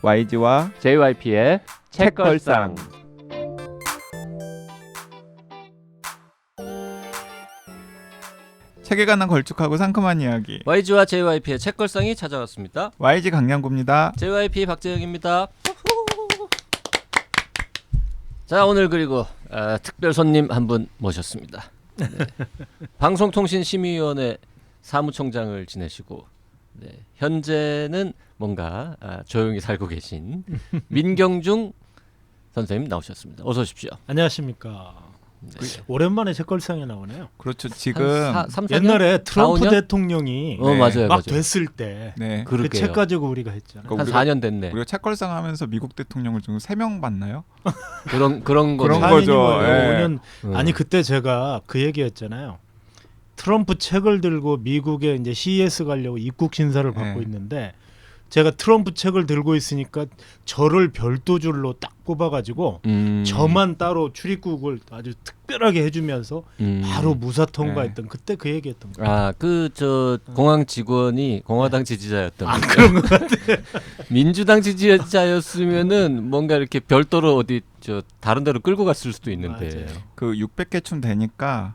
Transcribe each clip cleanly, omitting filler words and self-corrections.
YG와 JYP의 책걸상. 책에 관한 걸쭉하고 상큼한 이야기. YG와 JYP의 책걸상이 찾아왔습니다. YG 강량구입니다. JYP 박재영입니다. 자, 오늘 그리고 특별 손님 한 분 모셨습니다. 네. 방송통신심의위원회 사무총장을 지내시고 현재는 뭔가 조용히 살고 계신 민경중 선생님 나오셨습니다. 어서 오십시오. 안녕하십니까. 오랜만에 책걸상에 나오네요. 그렇죠. 지금 3, 옛날에 트럼프 4, 5년? 대통령이 맞아요, 막 맞아요. 됐을 때 그 책 가지고 우리가 했잖아요. 한 4년 됐네. 우리가 책걸상 하면서 미국 대통령을 좀 3명 봤나요? 그런 그런 거죠. 거죠. 예. 음. 아니 그때 제가 그 얘기했잖아요. 트럼프 책을 들고 미국에 이제 CES 가려고 입국 심사를 받고 있는데 제가 트럼프 책을 들고 있으니까 저를 별도줄로 딱 뽑아가지고 저만 따로 출입국을 아주 특별하게 해주면서 바로 무사 통과했던 그때 그 얘기했던 거예요. 공항 직원이 공화당 지지자였던 거죠. 그런 것 같아. 민주당 지지자였으면은 뭔가 이렇게 별도로 어디 다른 데로 끌고 갔을 수도 있는데. 맞아요. 그 600개쯤 되니까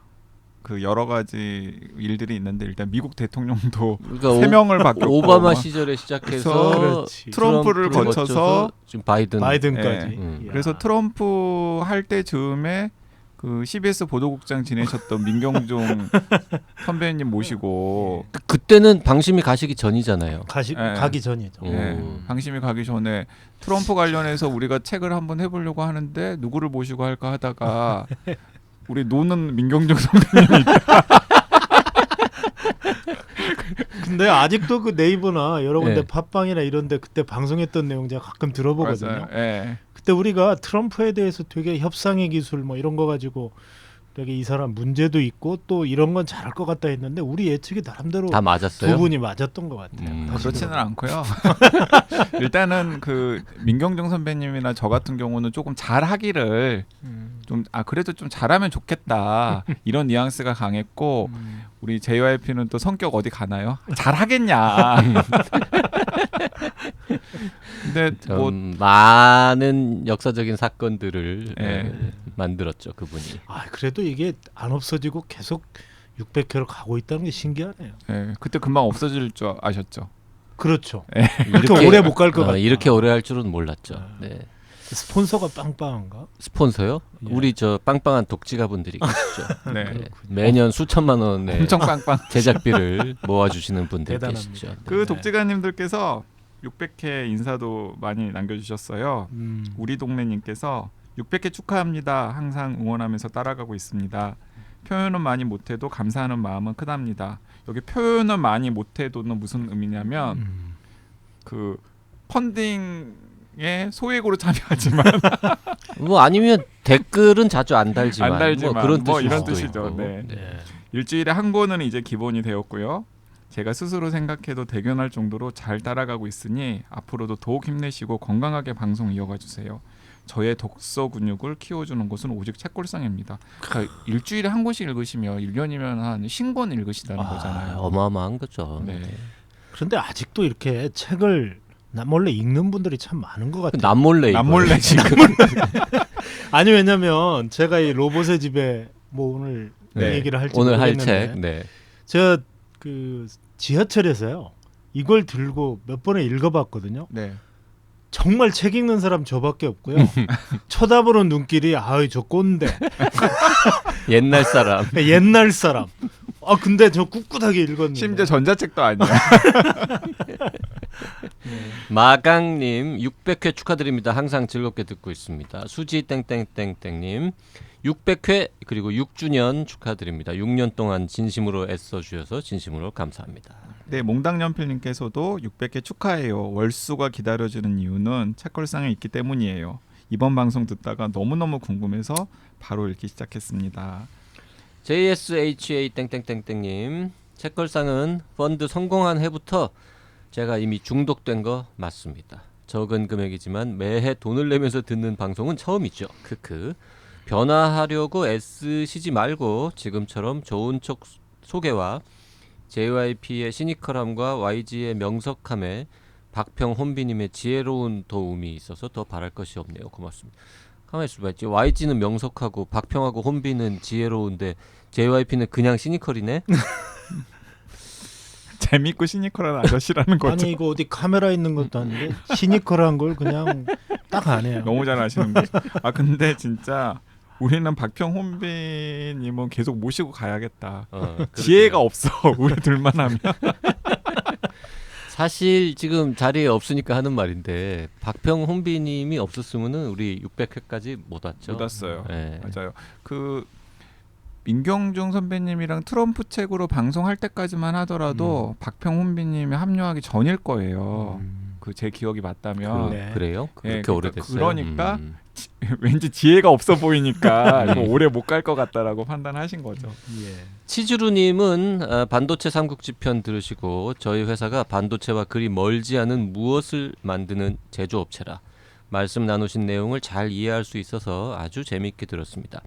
그 여러 가지 일들이 있는데 일단 미국 대통령도 그러니까 3명을 바뀌었고 오바마 시절에 시작해서 트럼프를 거쳐서 지금 바이든까지. 그래서 트럼프 할 때쯤에 그 CBS 보도국장 지내셨던 민경중 선배님 모시고 그때는 방심이 가시기 전이잖아요. 가기 전이죠. 방심이 가기 전에 트럼프 관련해서 우리가 책을 한번 해보려고 하는데 누구를 모시고 할까 하다가 우리 노는 민경중 선배님이 근데 아직도 그 네이버나 여러 군데 팟빵이나 이런데 그때 방송했던 내용 제가 가끔 들어보거든요. 그때 우리가 트럼프에 대해서 되게 협상의 기술 뭐 이런 거 가지고 되게 이 사람 문제도 있고 또 이런 건 잘할 것 같다 했는데 우리 예측이 나름대로 다 맞았어요. 두 분이 맞았던 것 같아요. 그렇지는 않고요. 일단은 그 민경중 선배님이나 저 같은 경우는 조금 잘하기를 좀 그래도 좀 잘하면 좋겠다 이런 뉘앙스가 강했고 우리 JYP는 또 성격 어디 가나요? 잘하겠냐. 근데 뭐 많은 역사적인 사건들을 만들었죠 그분이. 그래도 이게 안 없어지고 계속 600회로 가고 있다는 게 신기하네요. 그때 금방 없어질 줄 아셨죠? 그렇죠. 이렇게 오래 못 갈 것 같아요. 이렇게 오래 할 줄은 몰랐죠. 스폰서가 빵빵한가? 스폰서요? 우리 빵빵한 독지가분들이 계시죠. 매년 수천만 원의 엄청 빵빵 제작비를 모아주시는 분들 대단합니다. 계시죠. 그 독지가님들께서 600회 인사도 많이 남겨주셨어요. 우리 동네님께서 600회 축하합니다. 항상 응원하면서 따라가고 있습니다. 표현은 많이 못해도 감사하는 마음은 크답니다. 여기 표현은 많이 못해도는 무슨 의미냐면 그 펀딩에 소액으로 참여하지만 뭐 아니면 댓글은 자주 안 달지만 뭐 그런 뭐 이런 수도 뜻이죠. 있고. 일주일에 한 권은 이제 기본이 되었고요. 제가 스스로 생각해도 대견할 정도로 잘 따라가고 있으니 앞으로도 더욱 힘내시고 건강하게 방송 이어가 주세요. 저의 독서 근육을 키워주는 것은 오직 책걸상입니다. 그러니까 일주일에 한 권씩 읽으시면 1년이면 한 신권 읽으시다는 거잖아요. 어마어마한 거죠. 그런데 아직도 이렇게 책을 남몰래 읽는 분들이 참 많은 것 같아요. 남몰래 지금. 아니 왜냐면 제가 이 로봇의 집에 뭐 오늘 얘기를 할지 오늘 모르겠는데 할 책. 제가 그 지하철에서요 이걸 들고 몇 번에 읽어봤거든요. 정말 책 읽는 사람 저밖에 없고요. 쳐다보는 눈길이 저 꼰대. 옛날 사람. 옛날 사람. 근데 저 꿋꿋하게 읽었는데. 심지어 전자책도 아니야. 마강님 600회 축하드립니다. 항상 즐겁게 듣고 있습니다. 수지 땡땡땡땡님 600회 그리고 6주년 축하드립니다. 6년 동안 진심으로 애써주셔서 진심으로 감사합니다. 몽당연필님께서도 600회 축하해요. 월수가 기다려지는 이유는 책걸상에 있기 때문이에요. 이번 방송 듣다가 너무너무 궁금해서 바로 읽기 시작했습니다. JSHA 땡땡땡땡님 책걸상은 펀드 성공한 해부터 제가 이미 중독된 거 맞습니다. 적은 금액이지만 매해 돈을 내면서 듣는 방송은 처음이죠. 크크. 변화하려고 애쓰시지 말고 지금처럼 좋은 쪽 소개와 JYP의 시니컬함과 YG의 명석함에 박평 혼비님의 지혜로운 도움이 있어서 더 바랄 것이 없네요. 고맙습니다. 가만히 있어봐. YG는 명석하고 박평하고 혼비는 지혜로운데 JYP는 그냥 시니컬이네. 재밌고 시니컬한 아저씨라는 거죠. 아니 이거 어디 카메라 있는 것도 아닌데 시니컬한 걸 그냥 딱 안 해요. 너무 잘 아시는 거죠. 아 근데 진짜 우리는 박평 혼비님은 계속 모시고 가야겠다. 지혜가 없어. 우리 둘만 하면. 사실 지금 자리에 없으니까 하는 말인데 박평 혼비님이 없었으면은 우리 600회까지 못 왔죠. 못 왔어요. 네. 맞아요. 그 민경중 선배님이랑 트럼프 책으로 방송할 때까지만 하더라도 박평 혼비님이 합류하기 전일 거예요. 그 제 기억이 맞다면. 네. 그래요? 그렇게 예, 그러니까 오래됐어요. 그러니까 왠지 지혜가 없어 보이니까 음. 이거 오래 못 갈 것 같다라고 판단하신 거죠. 예. 치즈루님은 반도체 삼국지 편 들으시고 저희 회사가 반도체와 그리 멀지 않은 무엇을 만드는 제조업체라 말씀 나누신 내용을 잘 이해할 수 있어서 아주 재미있게 들었습니다.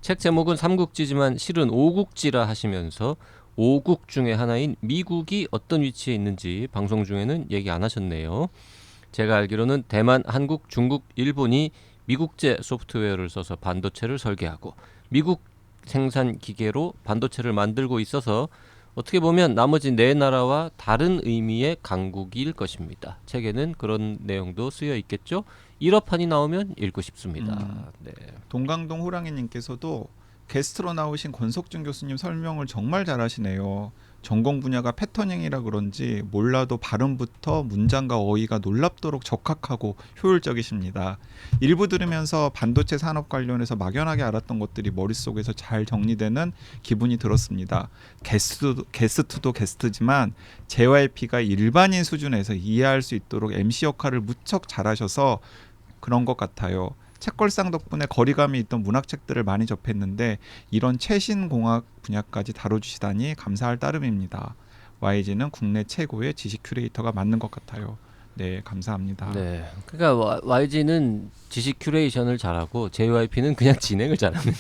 책 제목은 삼국지지만 실은 오국지라 하시면서 오국 중에 하나인 미국이 어떤 위치에 있는지 방송 중에는 얘기 안 하셨네요. 제가 알기로는 대만, 한국, 중국, 일본이 미국제 소프트웨어를 써서 반도체를 설계하고 미국 생산 기계로 반도체를 만들고 있어서 어떻게 보면 나머지 네 나라와 다른 의미의 강국일 것입니다. 책에는 그런 내용도 쓰여 있겠죠. 1화판이 나오면 읽고 싶습니다. 네. 동강동 호랑이님께서도 게스트로 나오신 권석준 교수님 설명을 정말 잘하시네요. 전공 분야가 패터닝이라 그런지 몰라도 발음부터 문장과 어휘가 놀랍도록 적합하고 효율적이십니다. 일부 들으면서 반도체 산업 관련해서 막연하게 알았던 것들이 머릿속에서 잘 정리되는 기분이 들었습니다. 게스트도 게스트지만 JYP가 일반인 수준에서 이해할 수 있도록 MC 역할을 무척 잘하셔서 그런 것 같아요. 책걸상 덕분에 거리감이 있던 문학책들을 많이 접했는데 이런 최신 공학 분야까지 다뤄주시다니 감사할 따름입니다. YG는 국내 최고의 지식 큐레이터가 맞는 것 같아요. 네, 감사합니다. 네. 그러니까 YG는 지식 큐레이션을 잘하고 JYP는 그냥 진행을 잘하는.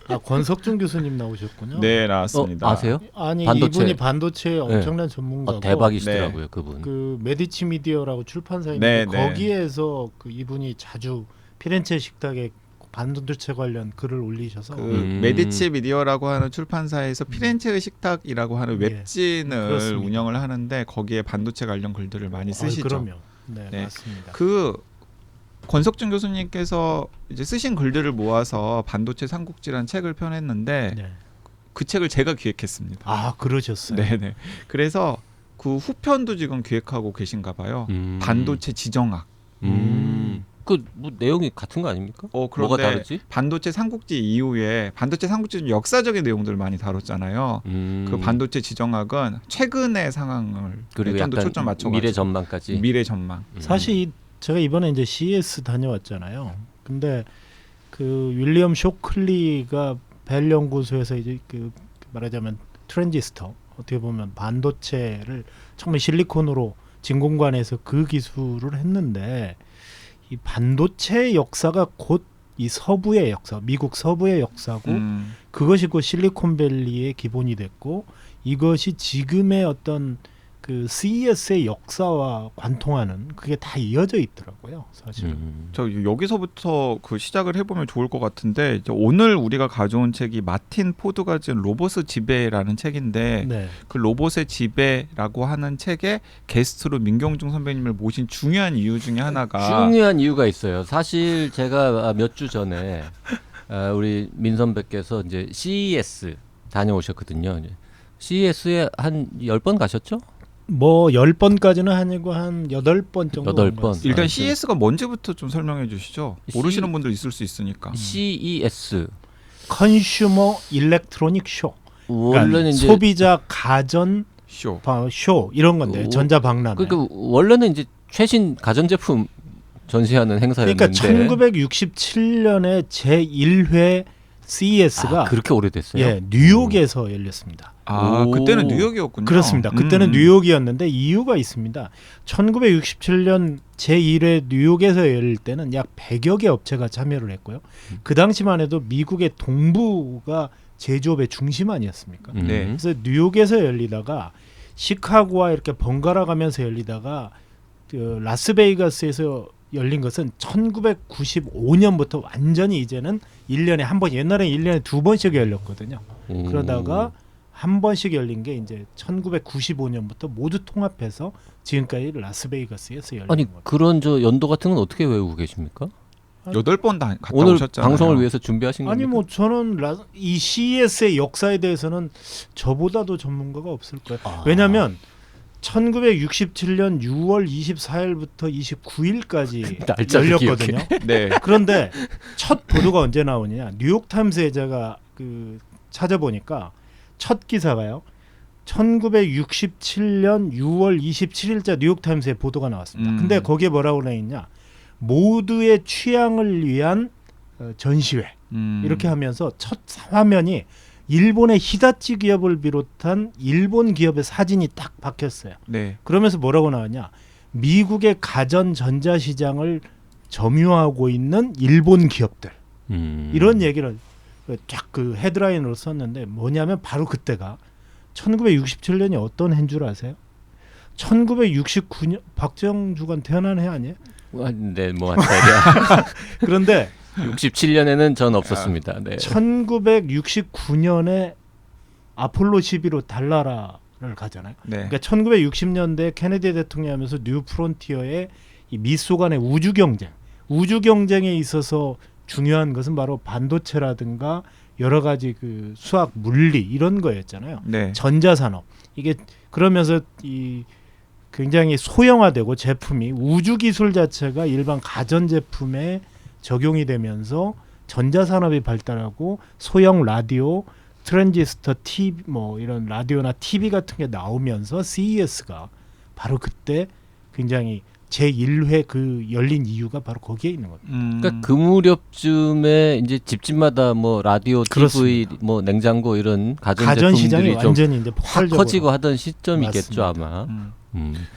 아 권석준 교수님 나오셨군요. 네, 나왔습니다. 아세요? 아니 반도체. 이분이 반도체 엄청난 전문가고 대박이시더라고요, 그분. 그 메디치 미디어라고 출판사인데 네, 네. 거기에서 그 이분이 자주 피렌체 식탁에 반도체 관련 글을 올리셔서 그 메디치 미디어라고 하는 출판사에서 피렌체의 식탁이라고 하는 예, 웹진을 그렇습니다. 운영을 하는데 거기에 반도체 관련 글들을 많이 쓰시죠. 그럼요. 네, 네. 맞습니다. 그 권석준 교수님께서 이제 쓰신 글들을 모아서 반도체 삼국지라는 책을 펴냈는데 네. 그 책을 제가 기획했습니다. 아 그러셨어요. 네네. 그래서 그 후편도 지금 기획하고 계신가 봐요. 반도체 지정학. 그 뭐 내용이 같은 거 아닙니까? 그런데 뭐가 다르지? 반도체 삼국지 이후에 반도체 삼국지 좀 역사적인 내용들을 많이 다뤘잖아요. 그 반도체 지정학은 최근의 상황을 그리고 좀더 약간 초점 맞춰가지고 미래 전망까지. 미래 전망. 사실 제가 이번에 이제 CES 다녀왔잖아요. 근데 그 윌리엄 쇼클리가 벨 연구소에서 이제 그 말하자면 트랜지스터 어떻게 보면 반도체를 정말 실리콘으로 진공관에서 그 기술을 했는데 이 반도체 역사가 곧 이 서부의 역사, 미국 서부의 역사고 그것이 곧 실리콘밸리의 기본이 됐고 이것이 지금의 어떤 그 CES의 역사와 관통하는 그게 다 이어져 있더라고요, 사실. 저 여기서부터 그 시작을 해보면 좋을 것 같은데 이제 오늘 우리가 가져온 책이 마틴 포드가 지은 로봇의 지배라는 책인데 네. 그 로봇의 지배라고 하는 책에 게스트로 민경중 선배님을 모신 중요한 이유 중에 하나가 중요한 이유가 있어요. 사실 제가 몇 주 전에 우리 민 선배께서 이제 CES 다녀오셨거든요. CES에 한 10번 가셨죠? 뭐 10번까지는 아니고 한 8번 정도 8번. 온 것 같습니다. 일단 CES가 뭔지부터 좀 설명해 주시죠. 모르시는 분들 있을 수 있으니까. CES 컨슈머 일렉트로닉 쇼. 원래는 그러니까 이제 소비자 가전 쇼. 쇼 이런 건데 전자 박람회. 그러니까 원래는 이제 최신 가전제품 전시하는 그러니까 행사였는데 1967년에 제1회 CES가 그렇게 오래됐어요. 예, 뉴욕에서 열렸습니다. 아, 그때는 뉴욕이었군요. 그렇습니다. 그때는 뉴욕이었는데 이유가 있습니다. 1967년 제1회 뉴욕에서 열릴 때는 약 100여 개 업체가 참여를 했고요. 그 당시만 해도 미국의 동부가 제조업의 중심 아니었습니까? 네. 그래서 뉴욕에서 열리다가 시카고와 이렇게 번갈아 가면서 열리다가 그 라스베이거스에서 열린 것은 1995년부터 완전히 이제는 1년에 한 번, 옛날에 1년에 2번씩 열렸거든요. 그러다가 한 번씩 열린 게 이제 1995년부터 모두 통합해서 지금까지 라스베이거스에서 열린 아니 겁니다. 그런 저 연도 같은 건 어떻게 외우고 계십니까? 8번 다 갔다 오늘 오셨잖아요. 방송을 위해서 준비하신 아니 겁니까? 뭐 저는 이 CES의 역사에 대해서는 저보다도 전문가가 없을 거예요. 왜냐하면 1967년 6월 24일부터 29일까지 날짜를 열렸거든요. 네. 그런데 첫 보도가 언제 나오느냐? 뉴욕타임스에 제가 그 찾아보니까 첫 기사가요. 1967년 6월 27일자 뉴욕타임스에 보도가 나왔습니다. 근데 거기에 뭐라고 나 있냐? 모두의 취향을 위한 전시회 이렇게 하면서 첫 화면이 일본의 히다치 기업을 비롯한 일본 기업의 사진이 딱 박혔어요. 네. 그러면서 뭐라고 나왔냐? 미국의 가전 전자 시장을 점유하고 있는 일본 기업들 이런 얘기를 쫙 그 헤드라인으로 썼는데 뭐냐면 바로 그때가 1967년이 어떤 해인 줄 아세요? 1969년 박정주간 태어난 해 아니에요? 네, 뭐 한자리야. 그런데 67년에는 전 없었습니다. 네. 1969년에 아폴로 11호 달나라를 가잖아요. 네. 그러니까 1960년대 케네디 대통령이 하면서 뉴 프론티어의 이 미소 간의 우주 경쟁에 있어서 중요한 것은 바로 반도체라든가 여러 가지 그 수학, 물리 이런 거였잖아요. 네. 전자산업 이게 그러면서 이 굉장히 소형화되고 제품이 우주 기술 자체가 일반 가전 제품에 적용이 되면서 전자산업이 발달하고 소형 라디오, 트랜지스터, TV 뭐 이런 라디오나 TV 같은 게 나오면서 CES가 바로 그때 굉장히 제1회 그 열린 이유가 바로 거기에 있는 겁니다. 그러니까 그 무렵쯤에 이제 집집마다 뭐 라디오, TV, 그렇습니다. 뭐 냉장고 이런 가전 시장이 제품들이 좀 완전히 이제 확 폭발적으로 커지고 하던 시점이겠죠 맞습니다. 아마.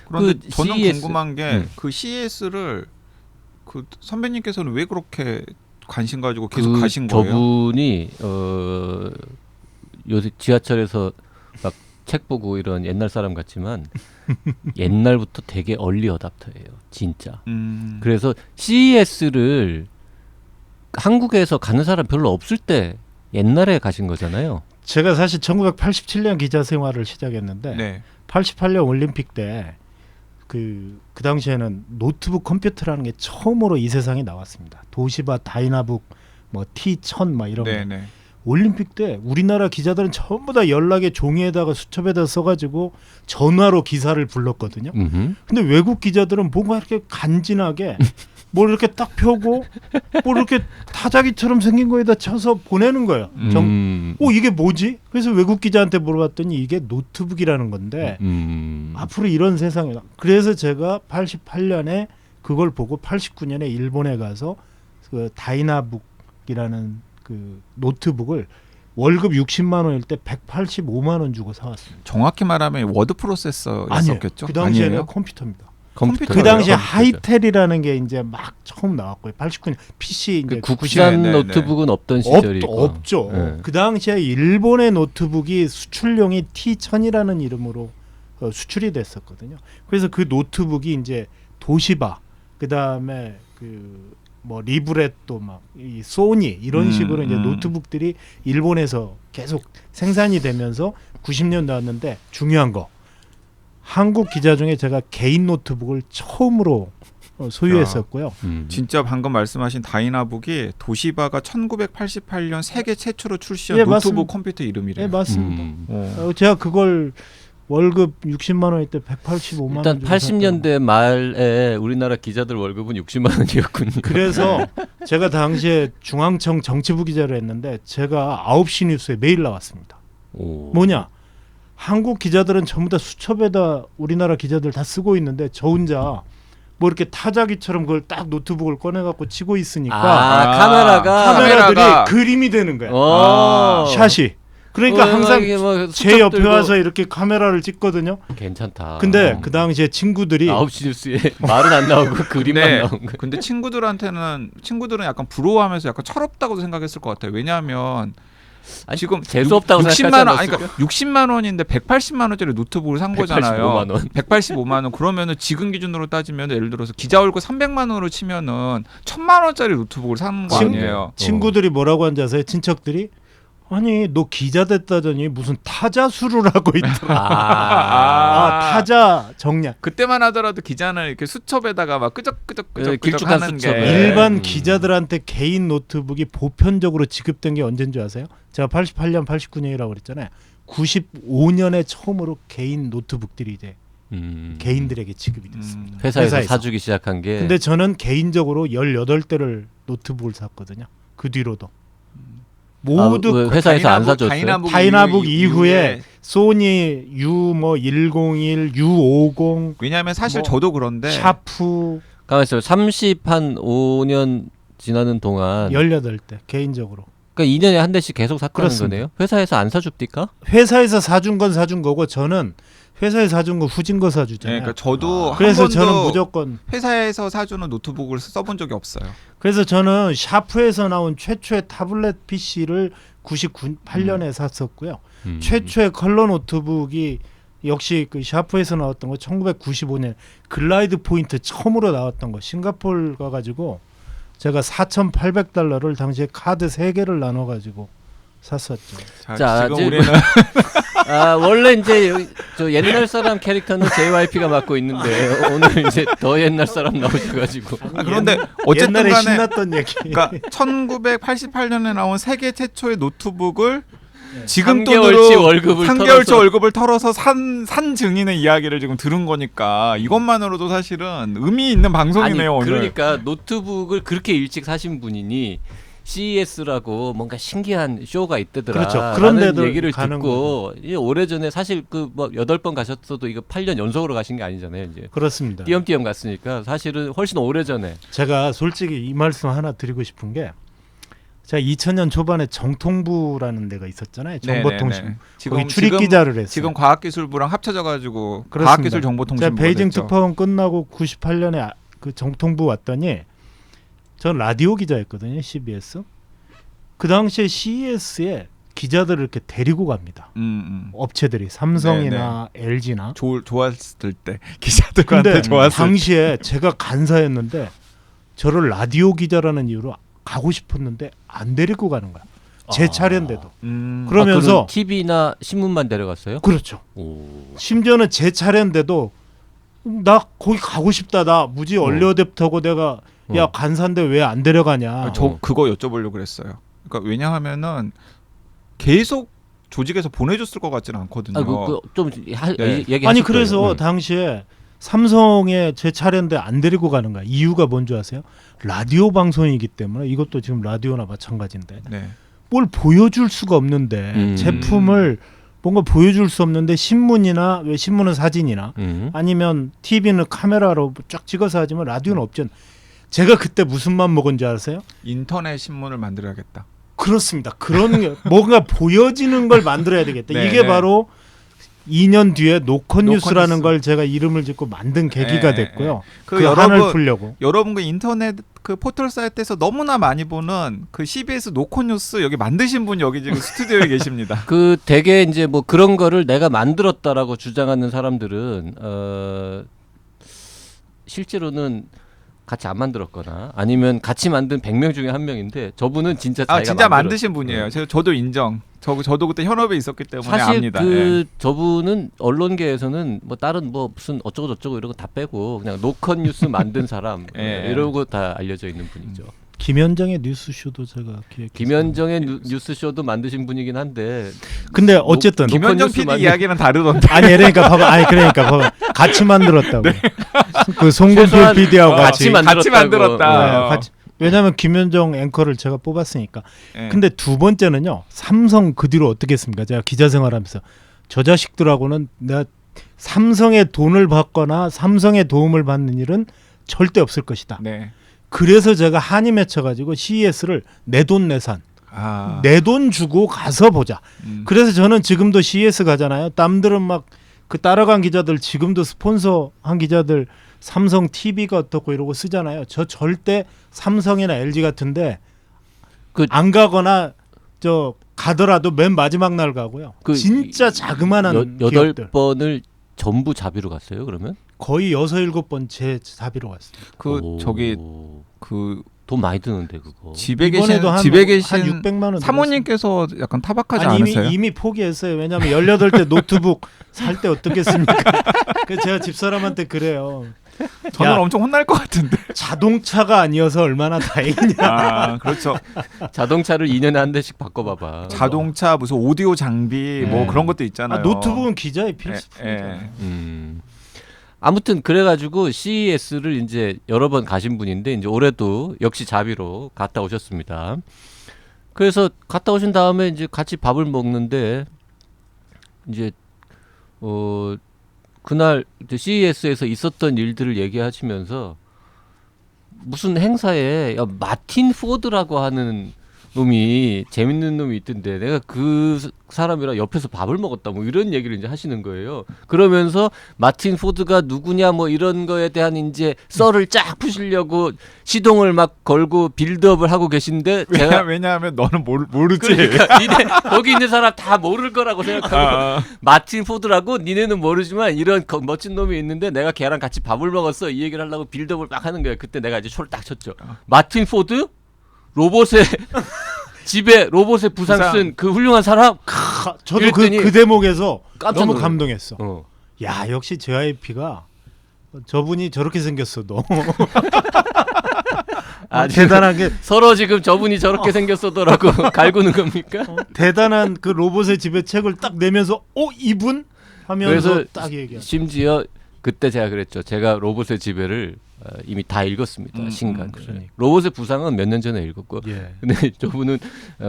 그런데 그 저는 CES. 궁금한 게 그 CES를 그 선배님께서는 왜 그렇게 관심 가지고 계속 그 가신 거예요? 저분이 요새 지하철에서 막 책 보고 이런 옛날 사람 같지만 옛날부터 되게 얼리 어답터예요, 진짜. 그래서 CES를 한국에서 가는 사람 별로 없을 때 옛날에 가신 거잖아요. 제가 사실 1987년 기자 생활을 시작했는데 네. 88년 올림픽 때 그 당시에는 노트북 컴퓨터라는 게 처음으로 이 세상에 나왔습니다. 도시바, 다이나북, 뭐 T1000 막 이런 네, 거. 네. 올림픽 때 우리나라 기자들은 전부 다 연락에 종이에다가 수첩에다 써가지고 전화로 기사를 불렀거든요. 근데 외국 기자들은 뭔가 이렇게 간지나게 뭘 이렇게 딱 펴고 뭘 이렇게 타자기처럼 생긴 거에다 쳐서 보내는 거예요. 이게 뭐지? 그래서 외국 기자한테 물어봤더니 이게 노트북이라는 건데 앞으로 이런 세상에 그래서 제가 88년에 그걸 보고 89년에 일본에 가서 그 다이나북이라는 그 노트북을 월급 60만 원일 때 185만 원 주고 사왔습니다. 정확히 말하면 워드 프로세서였었겠죠? 그 당시에는 아니에요? 컴퓨터입니다. 컴퓨터. 그 당시에 컴퓨터죠. 하이텔이라는 게 이제 막 처음 나왔고요. 89년 PC 이제 그 국산 네, 네, 노트북은 없던 시절이고. 없죠. 네. 그 당시에 일본의 노트북이 수출용이 T1000이라는 이름으로 수출이 됐었거든요. 그래서 그 노트북이 이제 도시바, 그다음에 그 뭐 리브레또 막 이 소니 이런 식으로 이제 노트북들이 일본에서 계속 생산이 되면서 90년 나왔는데 중요한 거 한국 기자 중에 제가 개인 노트북을 처음으로 소유했었고요. 진짜 방금 말씀하신 다이나북이 도시바가 1988년 세계 최초로 출시한 예, 노트북 맞습니다. 컴퓨터 이름이래요. 네, 맞습니다. 어. 제가 그걸 월급 60만 원일 때 185만 원 일단 주고 80년대 말에 우리나라 기자들 월급은 60만 원이었군요. 그래서 제가 당시에 중앙청 정치부 기자를 했는데 제가 9시 뉴스에 매일 나왔습니다. 오. 뭐냐? 한국 기자들은 전부 다 수첩에다 우리나라 기자들 다 쓰고 있는데 저 혼자 뭐 이렇게 타자기처럼 그걸 딱 노트북을 꺼내 갖고 치고 있으니까 카메라들이 그림이 되는 거야. 샷이. 그러니까 항상 뭐 제 옆에 와서 이렇게 카메라를 찍거든요. 괜찮다. 근데 그 당시에 친구들이 9시 뉴스에 말은 안 나오고 그림만 네. 나온 거. 근데 친구들은 약간 부러워하면서 약간 철없다고 생각했을 것 같아요. 왜냐하면 아니, 지금 재수 없다고 60만 생각하지 원, 아니 않았을까? 그러니까 60만 원인데 180만 원짜리 노트북을 산 거잖아요. 185만 원. 185만 원. 그러면은 지금 기준으로 따지면 예를 들어서 기자 월급 300만 원으로 치면은 1000만 원짜리 노트북을 산 거 친- 아니에요. 친구들이 뭐라고 하는지 아세요? 친척들이 아니 너 기자 됐다더니 무슨 타자 수를 하고 있더라. 타자 정략. 그때만 하더라도 기자는 이렇게 수첩에다가 막 끄적끄적 길쭉한 하는 수첩에. 게 일반 기자들한테 개인 노트북이 보편적으로 지급된 게 언제인 줄 아세요? 제가 88년, 89년이라고 그랬잖아요. 95년에 처음으로 개인 노트북들이 이제 개인들에게 지급이 됐습니다. 회사에서 사주기 시작한 게. 근데 저는 개인적으로 18대를 노트북을 샀거든요. 그 뒤로도. 모두 왜 회사에서 안 사줬어요? 다이나북 이후에 소니 U101, U50, 왜냐하면 사실 뭐 저도 그런데 샤프 가만있어요. 5년 지나는 동안 18대 개인적으로. 그러니까 2년에 한 대씩 계속 샀다는 그렇습니다. 거네요. 회사에서 안 사줍니까? 회사에서 사준 건 사준 거고 저는 회사에서 사준 거 후진 거 네, 사주잖아요. 그러니까 저도 한 그래서 번도 저는 무조건 회사에서 사주는 노트북을 써본 적이 없어요. 그래서 저는 샤프에서 나온 최초의 타블렛 PC를 98년에 샀었고요. 최초의 컬러 노트북이 역시 그 샤프에서 나왔던 거 1995년 글라이드 포인트 처음으로 나왔던 거 싱가포르 가가지고 제가 $4,800를 당시에 카드 3개를 나눠가지고 샀었죠. 자, 지금 지금 우리는 원래 이제 저 옛날 사람 캐릭터는 JYP가 맡고 있는데 오늘 이제 더 옛날 사람 나오셔가지고 그런데 어쨌든 옛날에 간에 신났던 얘기. 그러니까 1988년에 나온 세계 최초의 노트북을 지금 3개월치 돈으로 월급을 3개월치 털어서. 월급을 털어서 산 증인의 이야기를 지금 들은 거니까 이것만으로도 사실은 의미 있는 방송이네요. 오늘. 그러니까 노트북을 그렇게 일찍 사신 분이니 CES라고 뭔가 신기한 쇼가 있다더라. 그렇죠. 그런데도 라는 얘기를 가는 듣고 이게 오래전에 사실 그 뭐 8번 가셨어도 이거 8년 연속으로 가신 게 아니잖아요. 이제 그렇습니다. 띄엄띄엄 갔으니까 사실은 훨씬 오래전에. 제가 솔직히 이 말씀 하나 드리고 싶은 게 제가 2000년 초반에 정통부라는 데가 있었잖아요. 정보통신. 네네네. 거기 출입 기자를 했어요. 지금 과학기술부랑 합쳐져 가지고 그렇습니다. 과학기술정보통신부가 제가 베이징 됐죠. 특파원 끝나고 98년에 그 정통부 왔더니 전 라디오 기자였거든요. CBS. 그 당시에 CES에 기자들을 이렇게 데리고 갑니다. 업체들이 삼성이나 LG나. 좋았을 때 기자들한테 근데 좋았을 때. 당시에 제가 간사였는데 저를 라디오 기자라는 이유로 가고 싶었는데 안 데리고 가는 거야. 제 차례인데도. 그러면서 TV나 신문만 데려갔어요? 그렇죠. 오. 심지어는 제 차례인데도 나 거기 가고 싶다. 나 무지 얼리어댑터고 내가 야 간사인데 왜 안 데려가냐. 저 그거 여쭤보려고 그랬어요. 그러니까 왜냐하면은 계속 조직에서 보내줬을 것 같지는 않거든요. 좀 네. 얘기하실 아니 거예요. 그래서 당시에 삼성에 제 차례인데 안 데리고 가는 거야. 이유가 뭔지 아세요? 라디오 방송이기 때문에 이것도 지금 라디오나 마찬가지인데 네. 뭘 보여줄 수가 없는데 제품을 뭔가 보여줄 수 없는데 신문이나 왜 신문은 사진이나 아니면 TV는 카메라로 쫙 찍어서 하지만 라디오는 없잖아. 제가 그때 무슨 맘 먹은지 아세요? 인터넷 신문을 만들어야겠다. 그렇습니다. 그런 게 뭔가 보여지는 걸 만들어야 되겠다. 네, 이게 네. 바로 2년 뒤에 노컷뉴스라는 노컷뉴스. 걸 제가 이름을 짓고 만든 계기가 네, 됐고요. 그 그 여러분- 한을 풀려고. 여러분 그 인터넷 그 포털 사이트에서 너무나 많이 보는 그 CBS 노컷뉴스 여기 만드신 분 여기 지금 스튜디오에 계십니다. 그 대개 이제 뭐 그런 거를 내가 만들었다라고 주장하는 사람들은 실제로는 같이 안 만들었거나 아니면 같이 만든 100명 중에 한 명인데 저분은 진짜 자기가 진짜 만들었- 만드신 분이에요. 저도 인정. 저도 그때 현업에 있었기 때문에 사실 압니다. 그 저분은 언론계에서는 뭐 다른 뭐 무슨 어쩌고 저쩌고 이런 거 다 빼고 그냥 노컷 뉴스 만든 사람 예. 이러고 다 알려져 있는 분이죠. 김현정의 뉴스쇼도 제가 기획했어요. 김현정의 뉴스쇼도 만드신 분이긴 한데 근데 어쨌든 김현정 노컷뉴스 PD 만든- 이야기는 다르던데. 아니 그러니까 봐봐. 같이 만들었다고. 그 송건필 최소한 PD하고 같이 같이. 같이 만들었다고. 만들었다. 네, 같이. 왜냐하면 김현정 앵커를 제가 뽑았으니까. 예. 근데 두 번째는요. 삼성 그 뒤로 어떻게 했습니까? 제가 기자 생활하면서 저 자식들하고는 내가 삼성의 돈을 받거나 삼성의 도움을 받는 일은 절대 없을 것이다. 네. 그래서 제가 한이 맺혀가지고 CES를 내돈내산 내 돈 주고 가서 보자. 그래서 저는 지금도 CES 가잖아요. 남들은 막 그 따라간 기자들 지금도 스폰서한 기자들 삼성 TV가 어떻고 이러고 쓰잖아요. 저 절대 삼성이나 LG 같은데 그- 안 가거나 저 가더라도 맨 마지막 날 가고요. 그 진짜 자그마한 여덟 기업들 번을 전부 자비로 갔어요. 그러면 거의 6-7번 제 자비로 갔습니다. 그 저기 그 돈 많이 드는데 그거. 집에 계신 이번에도 한 600만 원 사모님께서 약간 타박하지 아니, 않으세요? 이미 포기했어요. 왜냐하면 18대 노트북 살 때 어떻겠습니까? 그래서 제가 집사람한테 그래요. 저는 야, 엄청 혼날 것 같은데. 자동차가 아니어서 얼마나 다행이냐. 아 그렇죠. 자동차를 2년에 한 대씩 바꿔봐봐. 자동차 무슨 오디오 장비 뭐 네. 그런 것도 있잖아요. 노트북은 기자의 필수품이잖아요. 아무튼 그래가지고 CES를 이제 여러 번 가신 분인데 이제 올해도 역시 자비로 갔다 오셨습니다. 그래서 갔다 오신 다음에 이제 같이 밥을 먹는데 이제 그날 이제 CES에서 있었던 일들을 얘기하시면서 무슨 행사에 마틴 포드라고 하는 놈이 재밌는 놈이 있던데 내가 그 사람이랑 옆에서 밥을 먹었다 뭐 이런 얘기를 이제 하시는 거예요. 그러면서 마틴 포드가 누구냐 뭐 이런 거에 대한 이제 썰을 쫙 푸시려고 시동을 막 걸고 빌드업을 하고 계신데 제가 왜냐하면 너는 모르지. 그러니까 니네 거기 있는 사람 다 모를 거라고 생각하고 마틴 포드라고 니네는 모르지만 이런 멋진 놈이 있는데 내가 걔랑 같이 밥을 먹었어 이 얘기를 하려고 빌드업을 막 하는 거예요. 그때 내가 이제 초를 딱 쳤죠. 마틴 포드? 로봇의 집에 로봇의 부상 쓴 그 훌륭한 사람? 저도 이랬더니 그 대목에서 깜짝 너무 놀라요. 감동했어. 야 역시 JYP가 저분이 저렇게 생겼어도 대단하게 서로 지금 저분이 저렇게 생겼어도라고 갈구는 겁니까? 대단한 그 로봇의 집에 책을 딱 내면서 이분 하면서 그래서 딱 얘기하. 심지어 그때 제가 그랬죠. 제가 로봇의 지배를 이미 다 읽었습니다. 신간. 그러니까. 로봇의 부상은 몇 년 전에 읽었고 예. 근데 저분은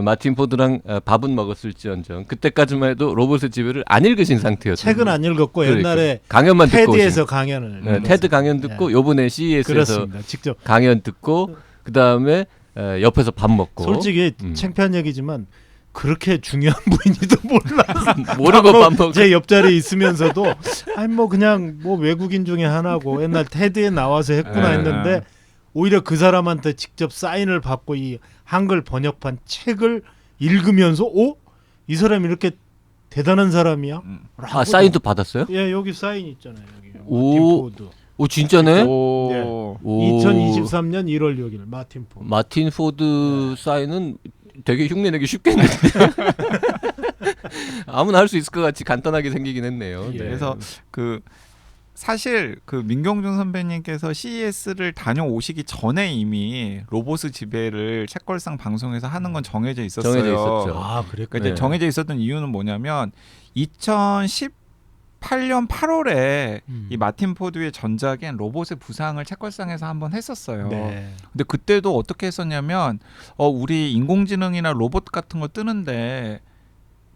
마틴 포드랑 밥은 먹었을지언정 그때까지만 해도 로봇의 지배를 안 읽으신 상태였어요. 책은 안 읽었고 그러니까. 옛날에 강연만 듣고 테드에서 오신. 강연을 네, 테드 강연 듣고 요번에 CES에서 그렇습니다. 직접 강연 듣고 그다음에 옆에서 밥 먹고 솔직히 창피한 얘기지만 그렇게 중요한 분인지도 몰라. 모르고 밥 먹고 제 옆자리에 있으면서도 아니 뭐 그냥 뭐 외국인 중에 하나고 옛날 테드에 나와서 했구나 했는데 오히려 그 사람한테 직접 사인을 받고 이 한글 번역판 책을 읽으면서 이 사람이 이렇게 대단한 사람이야? 아 사인도 받았어요? 예 여기 사인 있잖아요. 여기. 오. 마틴 포드. 오 진짜네? 오. 2023년 1월 6일 마틴 포드. 마틴 포드 사인은 되게 흉내내기 쉽겠는데 아무나 할 수 있을 것 같이 간단하게 생기긴 했네요. 예. 그래서 그 사실 그 민경준 선배님께서 CES를 다녀오시기 전에 이미 로봇의 지배를 책걸상 방송에서 하는 건 정해져 있었어요. 정해져 있었죠. 아 그랬구나. 그러니까 이제 정해져 있었던 이유는 뭐냐면 2018년 8월에 이 마틴 포드의 전작인 로봇의 부상을 책걸상에서 한번 했었어요. 네. 근데 그때도 어떻게 했었냐면 우리 인공지능이나 로봇 같은 거 뜨는데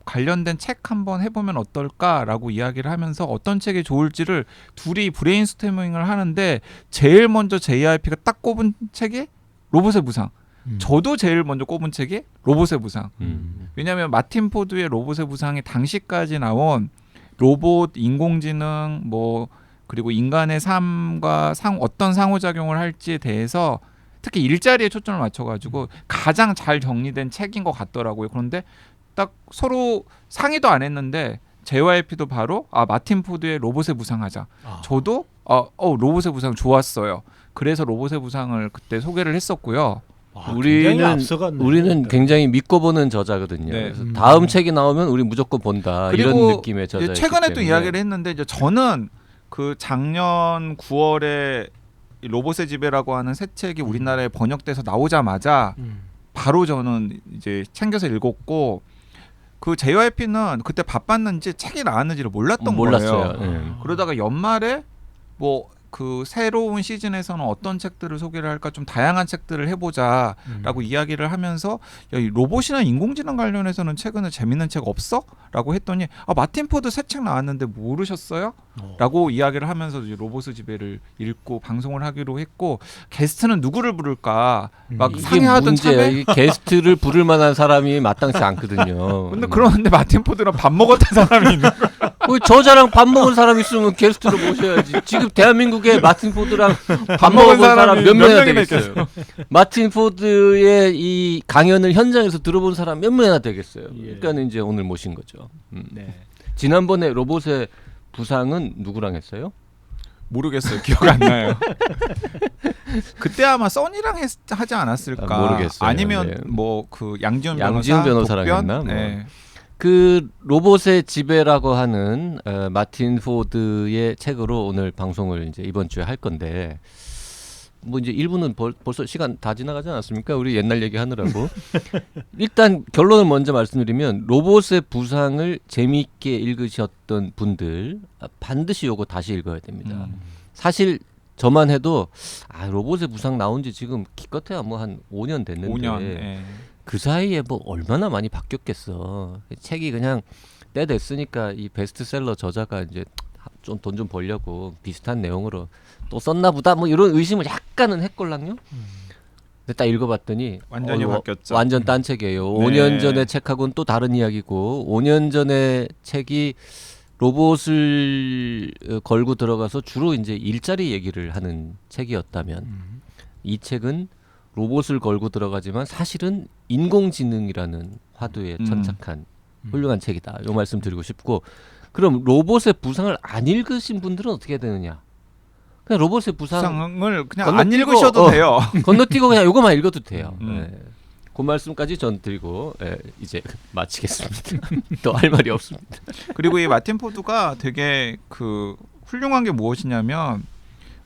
관련된 책 한번 해보면 어떨까라고 이야기를 하면서 어떤 책이 좋을지를 둘이 브레인스토밍을 하는데 제일 먼저 JYP가 딱 꼽은 책이 로봇의 부상. 저도 제일 먼저 꼽은 책이 로봇의 부상. 왜냐하면 마틴 포드의 로봇의 부상이 당시까지 나온 로봇, 인공지능 뭐 그리고 인간의 삶과 어떤 상호작용을 할지에 대해서 특히 일자리에 초점을 맞춰가지고 가장 잘 정리된 책인 것 같더라고요. 그런데 딱 서로 상의도 안 했는데 JYP도 바로 마틴 포드의 로봇의 부상하자. 저도 로봇의 부상 좋았어요. 그래서 로봇의 부상을 그때 소개를 했었고요. 우리는 굉장히 믿고 보는 저자거든요. 네. 그래서 다음 책이 나오면 우리 무조건 본다. 이런 느낌의 저자. 최근에 또 이야기를 했는데 이제 저는 그 작년 9월에 로봇의 지배라고 하는 새 책이 우리나라에 번역돼서 나오자마자 바로 저는 이제 챙겨서 읽었고 그 JYP는 그때 바빴는지 책이 나왔는지를 몰랐던 몰랐어요. 거예요. 그러다가 연말에 뭐 그 새로운 시즌에서는 어떤 책들을 소개를 할까 좀 다양한 책들을 해보자라고 이야기를 하면서 야, 이 로봇이나 인공지능 관련해서는 최근에 재밌는 책 없어? 라고 했더니 마틴 포드 새 책 나왔는데 모르셨어요? 라고 이야기를 하면서 이제 로봇의 지배를 읽고 방송을 하기로 했고 게스트는 누구를 부를까 막 이게 상의하던 문제예요. 참에 이 게스트를 부를 만한 사람이 마땅치 않거든요. 근데 그러는데 마틴 포드랑 밥 먹었던 사람이 있는 거야. 뭐 저자랑 밥 먹은 사람 있으면 게스트로 모셔야지. 지금 대한민국에 마틴 포드랑 밥 먹은 사람 몇 명이나 되겠어요. 마틴 포드의 이 강연을 현장에서 들어본 사람 몇 명이나 되겠어요. 예. 그러니까 이제 오늘 모신 거죠. 네. 지난번에 로봇의 부상은 누구랑 했어요? 모르겠어요. 기억 안 나요. 그때 아마 써니랑 하지 않았을까? 모르겠어요. 아니면 네. 뭐 그 양지훈 변호사랑 독변? 했나? 뭐. 네. 그 로봇의 지배라고 하는 마틴 포드의 책으로 오늘 방송을 이제 이번 주에 할 건데 뭐 이제 1부는 벌써 시간 다 지나가지 않았습니까? 우리 옛날 얘기 하느라고. 일단 결론을 먼저 말씀드리면 로봇의 부상을 재미있게 읽으셨던 분들 반드시 요거 다시 읽어야 됩니다. 사실 저만 해도 로봇의 부상 나온 지 지금 기껏해야 뭐 한 5년 됐는데 5년. 예. 그 사이에 뭐 얼마나 많이 바뀌었겠어. 책이 그냥 때 됐으니까 이 베스트셀러 저자가 이제 좀 돈 좀 벌려고 비슷한 내용으로 또 썼나 보다 뭐 이런 의심을 약간은 했걸랑요. 근데 딱 읽어봤더니 완전히 바뀌었죠. 완전 딴 책이에요. 네. 5년 전의 책하고는 또 다른 이야기고 5년 전의 책이 로봇을 걸고 들어가서 주로 이제 일자리 얘기를 하는 책이었다면 이 책은 로봇을 걸고 들어가지만 사실은 인공지능이라는 화두에 천착한 훌륭한 책이다. 이 말씀 드리고 싶고 그럼 로봇의 부상을 안 읽으신 분들은 어떻게 되느냐? 그냥 로봇의 부상을 그냥 안 건너뛰고, 읽으셔도 돼요. 건너뛰고 그냥 이거만 읽어도 돼요. 음. 네. 그 말씀까지 전 드리고 이제 마치겠습니다. 또 할 말이 없습니다. 그리고 이 마틴 포드가 되게 그 훌륭한 게 무엇이냐면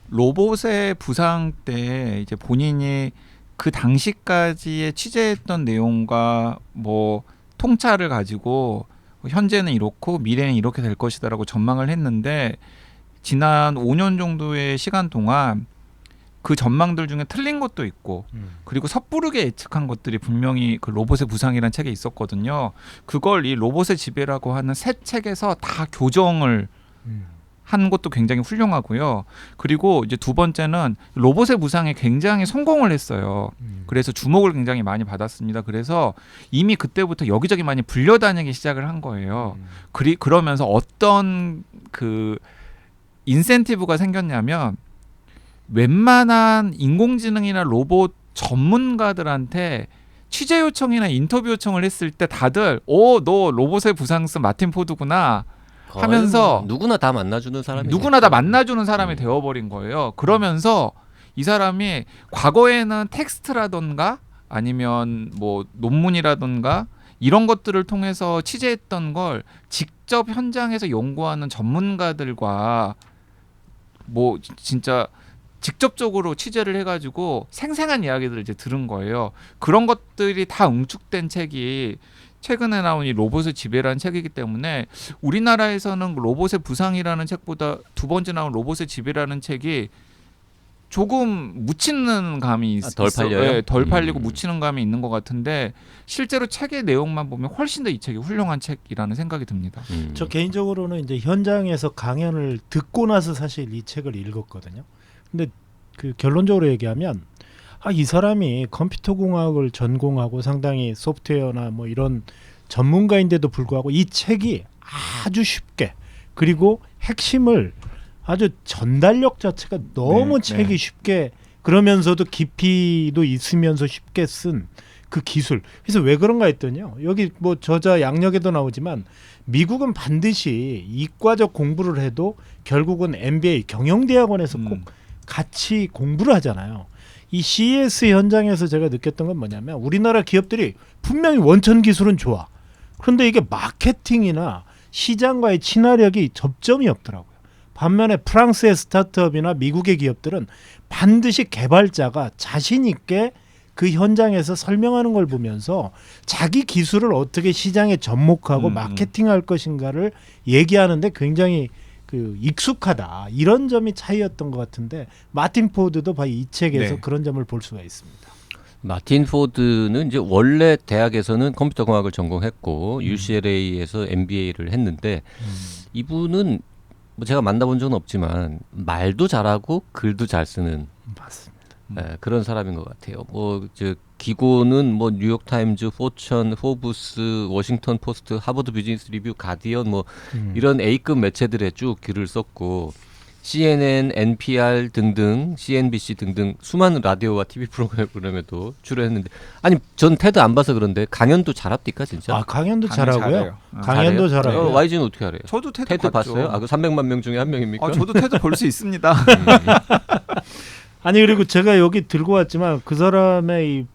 로봇의 부상 때 이제 본인이 그 당시까지의 취재했던 내용과 뭐 통찰을 가지고 현재는 이렇고 미래는 이렇게 될 것이다라고 전망을 했는데 지난 5년 정도의 시간 동안 그 전망들 중에 틀린 것도 있고 그리고 섣부르게 예측한 것들이 분명히 그 로봇의 부상이라는 책에 있었거든요. 그걸 이 로봇의 지배라고 하는 새 책에서 다 교정을 한 것도 굉장히 훌륭하고요. 그리고 이제 두 번째는 로봇의 부상에 굉장히 성공을 했어요. 그래서 주목을 굉장히 많이 받았습니다. 그래서 이미 그때부터 여기저기 많이 불려다니기 시작을 한 거예요. 그러면서 어떤 그 인센티브가 생겼냐면 웬만한 인공지능이나 로봇 전문가들한테 취재 요청이나 인터뷰 요청을 했을 때 다들 너 로봇의 부상스 마틴 포드구나 하면서 누구나 다 만나주는 사람이 누구나 다 만나주는 사람이 되어버린 거예요. 그러면서 이 사람이 과거에는 텍스트라던가 아니면 뭐 논문이라던가 이런 것들을 통해서 취재했던 걸 직접 현장에서 연구하는 전문가들과 뭐 진짜 직접적으로 취재를 해가지고 생생한 이야기들을 이제 들은 거예요. 그런 것들이 다 응축된 책이 최근에 나온 이 로봇의 지배라는 책이기 때문에 우리나라에서는 로봇의 부상이라는 책보다 두 번째 나온 로봇의 지배라는 책이 조금 묻히는 감이 덜 팔려요? 네, 덜 팔리고 묻히는 감이 있는 것 같은데 실제로 책의 내용만 보면 훨씬 더 이 책이 훌륭한 책이라는 생각이 듭니다. 저 개인적으로는 이제 현장에서 강연을 듣고 나서 사실 이 책을 읽었거든요. 근데 그 결론적으로 얘기하면 이 사람이 컴퓨터 공학을 전공하고 상당히 소프트웨어나 뭐 이런 전문가인데도 불구하고 이 책이 아주 쉽게 그리고 핵심을 아주 전달력 자체가 너무 책이 쉽게 그러면서도 깊이도 있으면서 쉽게 쓴 그 기술. 그래서 왜 그런가 했더니요. 여기 뭐 저자 양력에도 나오지만 미국은 반드시 이과적 공부를 해도 결국은 MBA 경영대학원에서 꼭 같이 공부를 하잖아요. 이 CES 현장에서 제가 느꼈던 건 뭐냐면 우리나라 기업들이 분명히 원천 기술은 좋아. 그런데 이게 마케팅이나 시장과의 친화력이 접점이 없더라고요. 반면에 프랑스의 스타트업이나 미국의 기업들은 반드시 개발자가 자신 있게 그 현장에서 설명하는 걸 보면서 자기 기술을 어떻게 시장에 접목하고 마케팅할 것인가를 얘기하는데 굉장히 그 익숙하다. 이런 점이 차이였던 것 같은데 마틴 포드도 이 책에서 그런 점을 볼 수가 있습니다. 마틴 포드는 이제 원래 대학에서는 컴퓨터 공학을 전공했고 UCLA에서 MBA를 했는데 이분은 뭐 제가 만나본 적은 없지만 말도 잘하고 글도 잘 쓰는 맞습니다. 그런 사람인 것 같아요. 뭐 기고는 뭐 뉴욕 타임즈, 포천, 포브스, 워싱턴 포스트, 하버드 비즈니스 리뷰, 가디언 뭐 이런 A급 매체들에 쭉 글을 썼고 CNN, NPR 등등, CNBC 등등 수많은 라디오와 TV 프로그램에도 출연했는데 아니 전 테드 안 봐서 그런데 강연도 잘합니까 진짜? 아 강연도 강연 잘하고요. 잘해요. 강연도 잘하고요. YG는 어떻게 알아요? 저도 테드, 테드 봤죠. 봤어요? 아, 그 300만 명 중에 한 명입니까? 저도 테드 볼 수 있습니다. 아니 그리고 제가 여기 들고 왔지만 그 사람의 이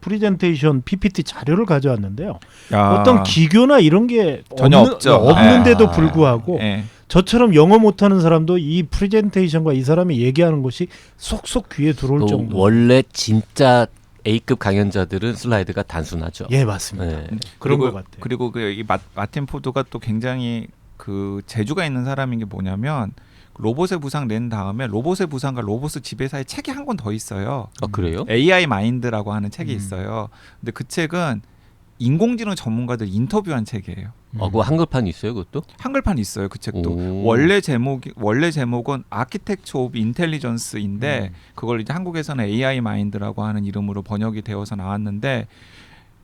프리젠테이션 PPT 자료를 가져왔는데요. 어떤 기교나 이런 게 전혀 없죠. 없는데도 아, 불구하고 예. 저처럼 영어 못하는 사람도 이 프레젠테이션과 이 사람이 얘기하는 것이 속속 귀에 들어올 또 정도. 원래 진짜 A급 강연자들은 슬라이드가 단순하죠. 예 맞습니다. 네. 그런 그리고, 것 같아요. 그리고 이 마틴 포드가 또 굉장히 그 재주가 있는 사람인 게 뭐냐면 로봇의 부상 낸 다음에 로봇의 부상과 로봇의 지배사의 책이 한 권 더 있어요. 아 그래요? AI 마인드라고 하는 책이 있어요. 근데 그 책은 인공지능 전문가들 인터뷰한 책이에요. 그거 한글판 있어요, 그것도? 한글판 있어요. 그 책도 오. 원래 제목은 아키텍처 오브 인텔리전스인데 그걸 이제 한국에서는 AI 마인드라고 하는 이름으로 번역이 되어서 나왔는데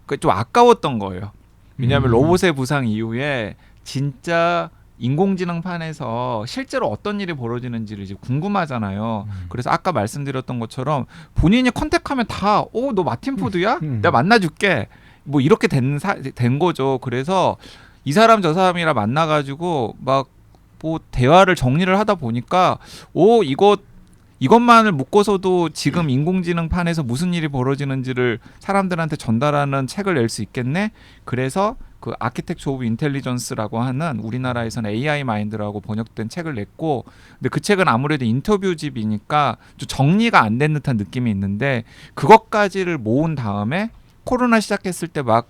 그 좀 아까웠던 거예요. 왜냐하면 로봇의 부상 이후에 진짜 인공지능판에서 실제로 어떤 일이 벌어지는지를 이제 궁금하잖아요. 그래서 아까 말씀드렸던 것처럼 본인이 컨택하면 다 너 마틴 포드야? 내가 만나줄게. 뭐 이렇게 된 거죠. 그래서 이 사람 저 사람이라 만나가지고 막 뭐 대화를 정리를 하다 보니까 이것만을 묶어서도 지금 인공지능판에서 무슨 일이 벌어지는지를 사람들한테 전달하는 책을 낼 수 있겠네. 그래서 그 아키텍처 오브 인텔리전스라고 하는 우리나라에서는 AI 마인드라고 번역된 책을 냈고, 근데 그 책은 아무래도 인터뷰집이니까 좀 정리가 안 된 듯한 느낌이 있는데 그것까지를 모은 다음에 코로나 시작했을 때 막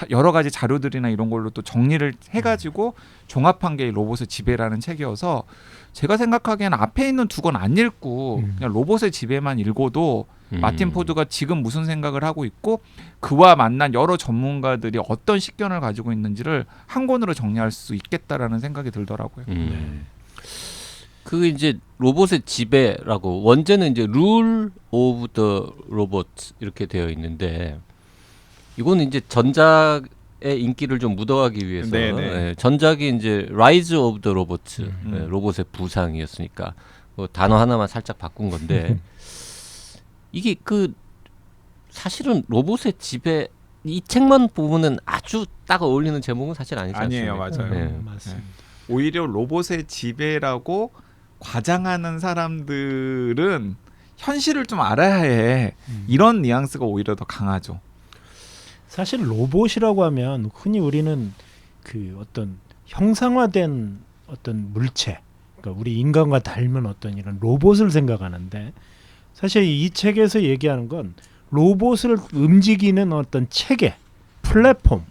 여러 가지 자료들이나 이런 걸로 또 정리를 해가지고 종합한 게 로봇의 지배라는 책이어서 제가 생각하기에는 앞에 있는 두 권 안 읽고 그냥 로봇의 지배만 읽어도 마틴 포드가 지금 무슨 생각을 하고 있고 그와 만난 여러 전문가들이 어떤 식견을 가지고 있는지를 한 권으로 정리할 수 있겠다라는 생각이 들더라고요. 그 이제 로봇의 지배라고 원제는 이제 룰 오브 더 로봇 이렇게 되어 있는데 이거는 이제 전작의 인기를 좀 묻어가기 위해서 예, 전작이 이제 라이즈 오브 더 로봇 로봇의 부상이었으니까 그 단어 하나만 살짝 바꾼 건데 이게 그 사실은 로봇의 지배 이 책만 보면은 아주 딱 어울리는 제목은 사실 아니지 않습니까? 아니에요, 맞아요. 예. 맞습니다. 오히려 로봇의 지배라고 과장하는 사람들은 현실을 좀 알아야 해. 이런 뉘앙스가 오히려 더 강하죠. 사실 로봇이라고 하면 흔히 우리는 그 어떤 형상화된 어떤 물체, 그러니까 우리 인간과 닮은 어떤 이런 로봇을 생각하는데 사실 이 책에서 얘기하는 건 로봇을 움직이는 어떤 체계, 플랫폼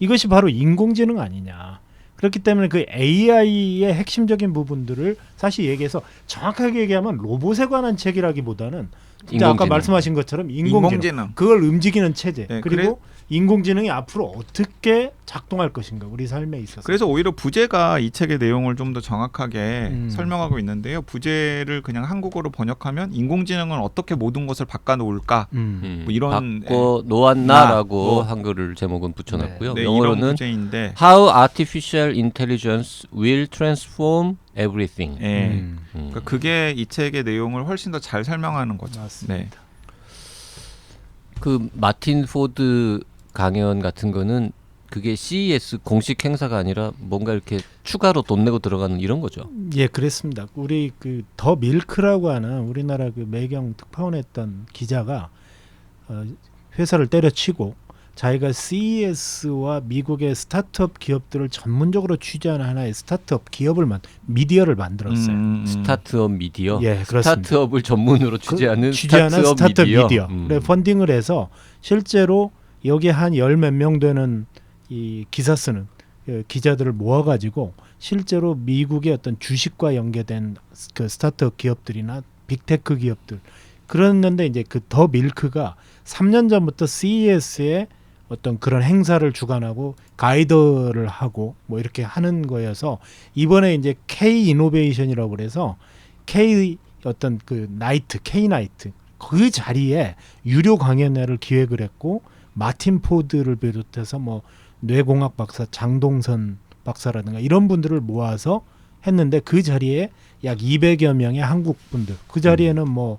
이것이 바로 인공지능 아니냐. 그렇기 때문에 그 AI의 핵심적인 부분들을 사실 얘기해서 정확하게 얘기하면 로봇에 관한 책이라기보다는 진짜 아까 말씀하신 것처럼 인공지능. 그걸 움직이는 체제 네, 그리고 인공지능이 앞으로 어떻게 작동할 것인가 우리 삶에 있어서. 그래서 오히려 부제가 이 책의 내용을 좀 더 정확하게 설명하고 있는데요. 부제를 그냥 한국어로 번역하면 인공지능은 어떻게 모든 것을 바꿔놓을까 뭐 이런 바꿔 놓았나라고 한글을 제목은 붙여놨고요. 네, 영어로는 이런 부제인데 How Artificial Intelligence Will Transform Everything. 그러니까 그게 이 책의 내용을 훨씬 더 잘 설명하는 거죠. 맞습니다. 네. 그 마틴 포드 강연 같은 거는 그게 CES 공식 행사가 아니라 뭔가 이렇게 추가로 돈 내고 들어가는 이런 거죠. 예, 그랬습니다. 우리 그 더 밀크라고 하는 우리나라 그 매경 특파원했던 기자가 회사를 때려치고 자기가 CES와 미국의 스타트업 기업들을 전문적으로 취재하는 하나의 스타트업 기업을 미디어를 만들었어요. 스타트업 미디어. 예, 그렇습니다. 스타트업을 전문으로 취재하는 스타트업 미디어. 음. 그래 펀딩을 해서 실제로 여기 한 열 몇 명 되는 이 기사 쓰는 기자들을 모아가지고 실제로 미국의 어떤 주식과 연계된 그 스타트업 기업들이나 빅테크 기업들 그랬는데 이제 그 더 밀크가 3년 전부터 CES에 어떤 그런 행사를 주관하고 가이드를 하고 뭐 이렇게 하는 거여서 이번에 이제 K 이노베이션이라고 그래서 K 어떤 그 나이트 K 나이트 그 자리에 유료 강연회를 기획을 했고 마틴 포드를 비롯해서 뭐 뇌공학 박사 장동선 박사라든가 이런 분들을 모아서 했는데 그 자리에 약 200여 명의 한국 분들 그 자리에는 뭐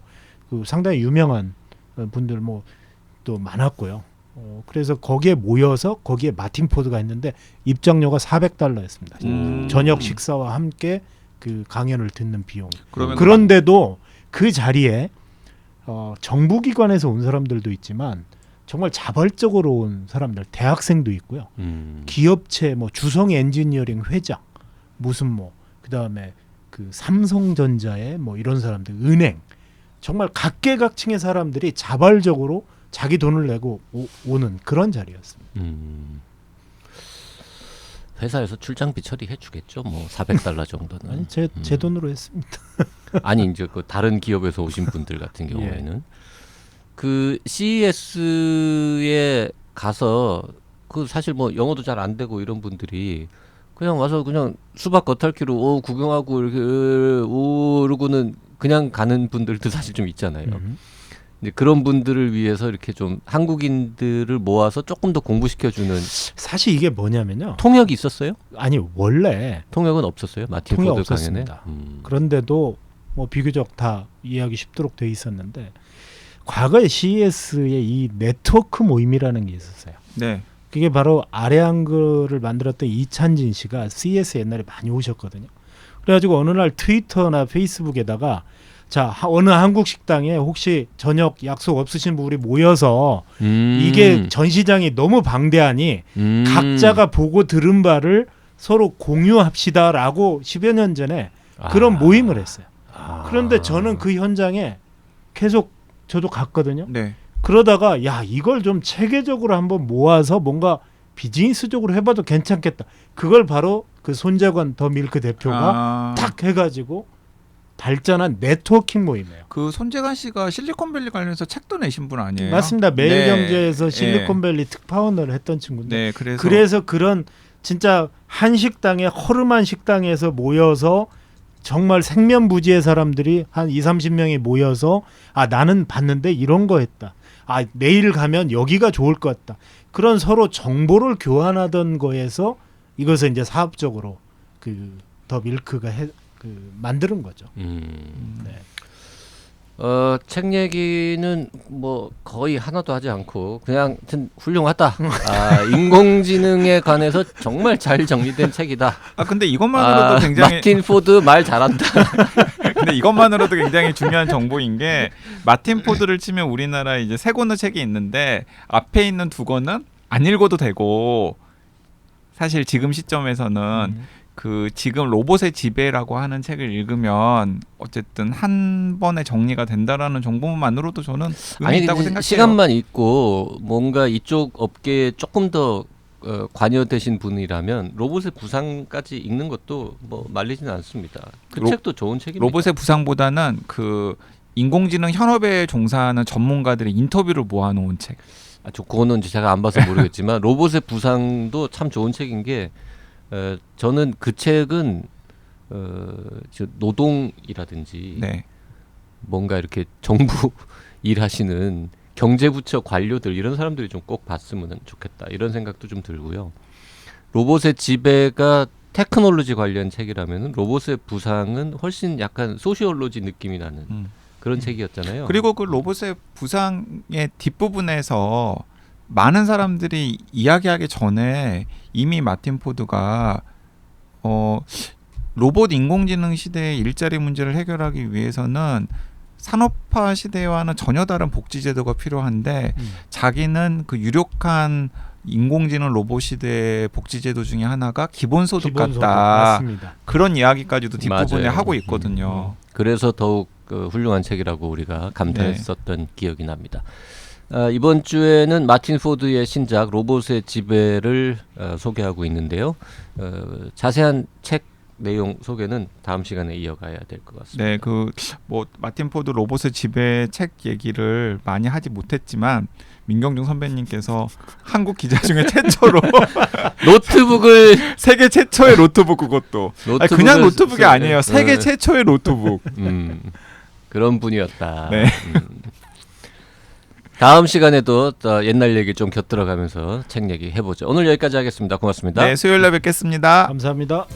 그 상당히 유명한 분들 뭐 또 많았고요. 그래서 거기에 모여서 거기에 마틴 포드가 했는데 입장료가 $400였습니다. 저녁 식사와 함께 그 강연을 듣는 비용. 그런데도 그 자리에 정부기관에서 온 사람들도 있지만 정말 자발적으로 온 사람들, 대학생도 있고요. 기업체 뭐 주성 엔지니어링 회장, 무슨 뭐 그다음에 그 삼성전자의 뭐 이런 사람들, 은행, 정말 각계각층의 사람들이 자발적으로 자기 돈을 내고 오는 그런 자리였습니다. 회사에서 출장비 처리해 주겠죠. 뭐 $400 정도는. 아니 제 돈으로 했습니다. 아니 이제 그 다른 기업에서 오신 분들 같은 경우에는 그 CES에 가서 그 사실 뭐 영어도 잘 안 되고 이런 분들이 그냥 와서 그냥 수박 겉핥기로 구경하고 이렇게 오르고는 그냥 가는 분들도 사실 좀 있잖아요. 이제 그런 분들을 위해서 이렇게 좀 한국인들을 모아서 조금 더 공부시켜주는 사실 이게 뭐냐면요. 통역이 있었어요? 아니 원래 통역은 없었어요. 마틴 통역 포드 강연에. 없었습니다. 그런데도 뭐 비교적 다 이해하기 쉽도록 돼 있었는데 과거에 CES의 이 네트워크 모임이라는 게 있었어요. 네. 그게 바로 아래 한글을 만들었던 이찬진 씨가 CES 옛날에 많이 오셨거든요. 그래가지고 어느 날 트위터나 페이스북에다가 자 어느 한국 식당에 혹시 저녁 약속 없으신 분이 모여서 이게 전시장이 너무 방대하니 각자가 보고 들은 바를 서로 공유합시다라고 10여 년 전에 그런 모임을 했어요. 그런데 저는 그 현장에 계속 저도 갔거든요. 네. 그러다가 야 이걸 좀 체계적으로 한번 모아서 뭔가 비즈니스적으로 해봐도 괜찮겠다. 그걸 바로 그 손재관 더 밀크 대표가 딱 해가지고 발전한 네트워킹 모임이에요. 그 손재관 씨가 실리콘밸리 관련해서 책도 내신 분 아니에요? 맞습니다. 매일경제에서 실리콘밸리 특파원을 했던 친구인데 네, 그래서 그런 진짜 한 식당에 허름한 식당에서 모여서 정말 생면부지의 사람들이 한 20-30명이 모여서 나는 봤는데 이런 거 했다. 내일 가면 여기가 좋을 것 같다. 그런 서로 정보를 교환하던 거에서 이것을 이제 사업적으로 그 더 밀크가 만드는 거죠. 네. 책 얘기는 뭐 거의 하나도 하지 않고 그냥 하여튼 훌륭하다. 인공지능에 관해서 정말 잘 정리된 책이다. 근데 이것만으로도 굉장히 마틴 포드 말 잘한다. 근데 이것만으로도 굉장히 중요한 정보인 게 마틴 포드를 치면 우리나라 이제 세 권의 책이 있는데 앞에 있는 두 권은 안 읽어도 되고 사실 지금 시점에서는 그 지금 로봇의 지배라고 하는 책을 읽으면 어쨌든 한 번에 정리가 된다라는 정보만으로도 저는 의미 있다고 생각해요. 시간만 있고 뭔가 이쪽 업계에 조금 더 관여되신 분이라면 로봇의 부상까지 읽는 것도 뭐 말리지는 않습니다. 그 책도 좋은 책입니다. 로봇의 부상보다는 그 인공지능 현업에 종사하는 전문가들의 인터뷰를 모아놓은 책. 그거는 제가 안 봐서 모르겠지만 로봇의 부상도 참 좋은 책인 게 저는 그 책은 노동이라든지 네. 뭔가 이렇게 정부 일하시는 경제부처 관료들 이런 사람들이 좀 꼭 봤으면 좋겠다 이런 생각도 좀 들고요. 로봇의 지배가 테크놀로지 관련 책이라면 로봇의 부상은 훨씬 약간 소시올로지 느낌이 나는 그런 책이었잖아요. 그리고 그 로봇의 부상의 뒷부분에서 많은 사람들이 이야기하기 전에 이미 마틴 포드가 로봇 인공지능 시대의 일자리 문제를 해결하기 위해서는 산업화 시대와는 전혀 다른 복지 제도가 필요한데 자기는 그 유력한 인공지능 로봇 시대의 복지 제도 중에 하나가 기본소득 같다. 맞습니다. 그런 이야기까지도 뒷부분에 맞아요. 하고 있거든요. 그래서 더욱 훌륭한 책이라고 우리가 감탄했었던 기억이 납니다. 이번 주에는 마틴 포드의 신작 로봇의 지배를 소개하고 있는데요. 자세한 책 내용 소개는 다음 시간에 이어가야 될 것 같습니다. 네, 그 뭐 마틴 포드 로봇의 지배 책 얘기를 많이 하지 못했지만 민경중 선배님께서 한국 기자 중에 최초로 노트북을 세계 최초의 노트북 그것도 그냥 노트북이 아니에요. 세계 최초의 노트북. 그런 분이었다. 네. 다음 시간에도 또 옛날 얘기 좀 곁들여가면서 책 얘기 해보죠. 오늘 여기까지 하겠습니다. 고맙습니다. 네, 수요일에 뵙겠습니다. 감사합니다.